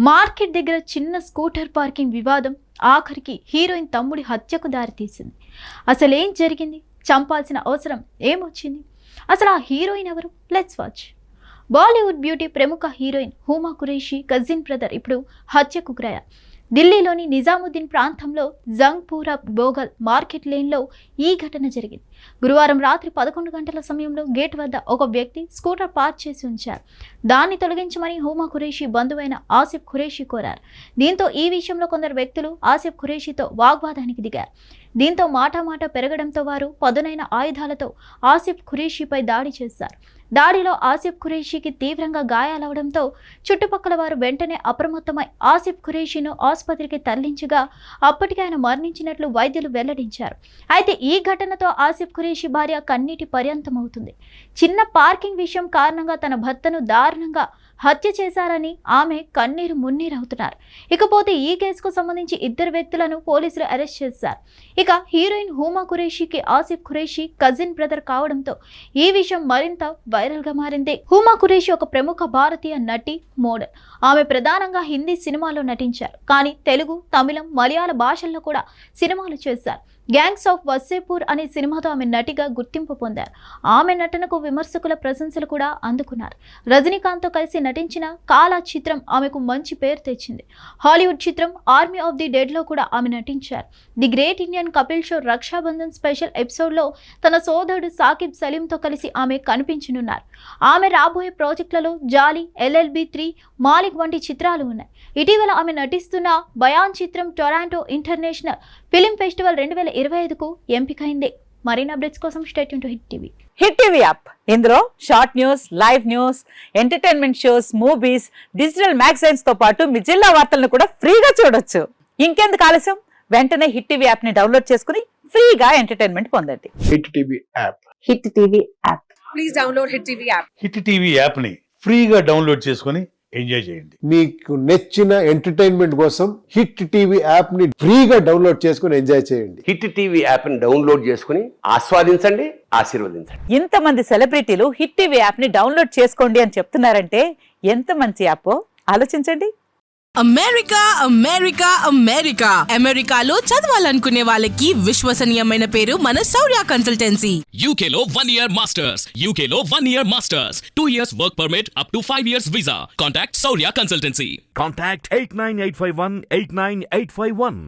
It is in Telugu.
మార్కెట్ దగ్గర చిన్న స్కూటర్ పార్కింగ్ వివాదం ఆఖరికి హీరోయిన్ తమ్ముడి హత్యకు దారితీసింది. అసలేం జరిగింది? చంపాల్సిన అవసరం ఏమొచ్చింది? అసలు ఆ హీరోయిన్ ఎవరు? Let's watch. బాలీవుడ్ బ్యూటీ ప్రముఖ heroine Huma Qureshi cousin brother ఇప్పుడు హత్యకు గురయ్యారు. ఢిల్లీలోని నిజాముద్దీన్ ప్రాంతంలో జంగ్పూరా బోగల్ మార్కెట్ లేన్లో ఈ ఘటన జరిగింది. గురువారం రాత్రి 11 గంటల సమయంలో గేట్ వద్ద ఒక వ్యక్తి స్కూటర్ పార్క్ చేసి ఉంచారు. దాన్ని తొలగించమని హుమా ఖురేషీ బంధువైన ఆసిఫ్ ఖురేషీ కోరారు. దీంతో ఈ విషయంలో కొందరు వ్యక్తులు ఆసిఫ్ ఖురేషీతో వాగ్వాదానికి దిగారు. దీంతో మాటామాట పెరగడంతో వారు పదునైన ఆయుధాలతో ఆసిఫ్ ఖురేషీపై దాడి చేశారు. దాడిలో ఆసిఫ్ ఖురేషీకి తీవ్రంగా గాయాలవడంతో చుట్టుపక్కల వారు వెంటనే అప్రమత్తమై ఆసిఫ్ ఖురేషీను ఆసుపత్రికి తరలించగా అప్పటికే ఆయన మరణించినట్లు వైద్యులు వెల్లడించారు. అయితే ఈ ఘటనతో ఆసిఫ్ ఖురేషీ భార్య కన్నీటి పర్యంతమవుతుంది. చిన్న పార్కింగ్ విషయం కారణంగా తన భర్తను దారుణంగా హత్య చేశారని ఆమె కన్నీరు మున్నీరవుతున్నారు. ఇకపోతే ఈ కేసుకు సంబంధించి 2 వ్యక్తులను పోలీసులు అరెస్ట్ చేశారు. ఇక హీరోయిన్ హుమా ఖురేషీకి ఆసిఫ్ ఖురేషీ కజిన్ బ్రదర్ కావడంతో ఈ విషయం మరింత వైరల్ గా మారింది. హుమా ఖురేషీ ఒక ప్రముఖ భారతీయ నటి, మోడల్. ఆమె ప్రధానంగా హిందీ సినిమాలో నటించారు. కానీ తెలుగు, తమిళం, మలయాళ భాషల్లో కూడా సినిమాలు చేశారు. గ్యాంగ్స్ ఆఫ్ వస్సేపూర్ అనే సినిమాతో ఆమె నటిగా గుర్తింపు పొందారు. ఆమె నటనకు విమర్శకుల ప్రశంసలు కూడా అందుకున్నారు. రజనీకాంత్తో కలిసి నటించిన కాలా చిత్రం ఆమెకు మంచి పేరు తెచ్చింది. హాలీవుడ్ చిత్రం ఆర్మీ ఆఫ్ ది డెడ్ లో కూడా ఆమె నటించారు. The great Indian Kapil show Rakshabandhan special ఎపిసోడ్లో తన సోదరుడు సాకిబ్ సలీంతో కలిసి ఆమె కనిపించనున్నారు. ఆమె రాబోయే ప్రాజెక్టులలో జాలీ, LLB 3, మాలిక్ వంటి చిత్రాలు ఉన్నాయి. ఇటీవల ఆమె నటిస్తున్న బయాన్ చిత్రం టొరాంటో ఇంటర్నేషనల్ ఫిలిం ఫెస్టివల్ 2025కు ఎంపికైంది. మరిన్ని అప్డేట్స్ కోసం stay tune to hit TV. Hit TV app, ఇందులో short news, live news, entertainment shows, movies, digital magazines తో పాటు మీ జిల్లా వార్తలను కూడా ఫ్రీగా చూడొచ్చు. ఇంకెందుకు ఆలస్యం? వెంటనే హిట్ టీవీ యాప్ ని డౌన్లోడ్ చేసుకుని ఫ్రీగా ఎంటర్టైన్మెంట్ పొందండి. Hit TV app. Hit TV app. Please download hit TV app. Hit TV app ని ఫ్రీగా డౌన్లోడ్ చేసుకుని ఎంజాయ్ చేయండి. మీకు నచ్చిన ఎంటర్టైన్మెంట్ కోసం హిట్ టీవీ యాప్ ని ఫ్రీగా డౌన్లోడ్ చేసుకుని ఎంజాయ్ చేయండి. హిట్ టీవీ యాప్ ని డౌన్లోడ్ చేసుకుని ఆస్వాదించండి, ఆశీర్వదించండి. ఇంతమంది సెలబ్రిటీలు హిట్ టీవీ యాప్ ని డౌన్లోడ్ చేసుకోండి అని చెప్తున్నారంటే ఎంత మంచి యాప్ ఆలోచించండి. అమెరికా అమెరికా అమెరికా అమెరికాలో చదవాలనుకునే వాళ్ళకి విశ్వసనీయమైన పేరు మన శౌర్య కన్సల్టెన్సీ. UK లో 1 year masters, UK లో 1 year masters, 2 years work permit up to 5 years visa. Contact Saurya Consultancy. Contact 89851 89851.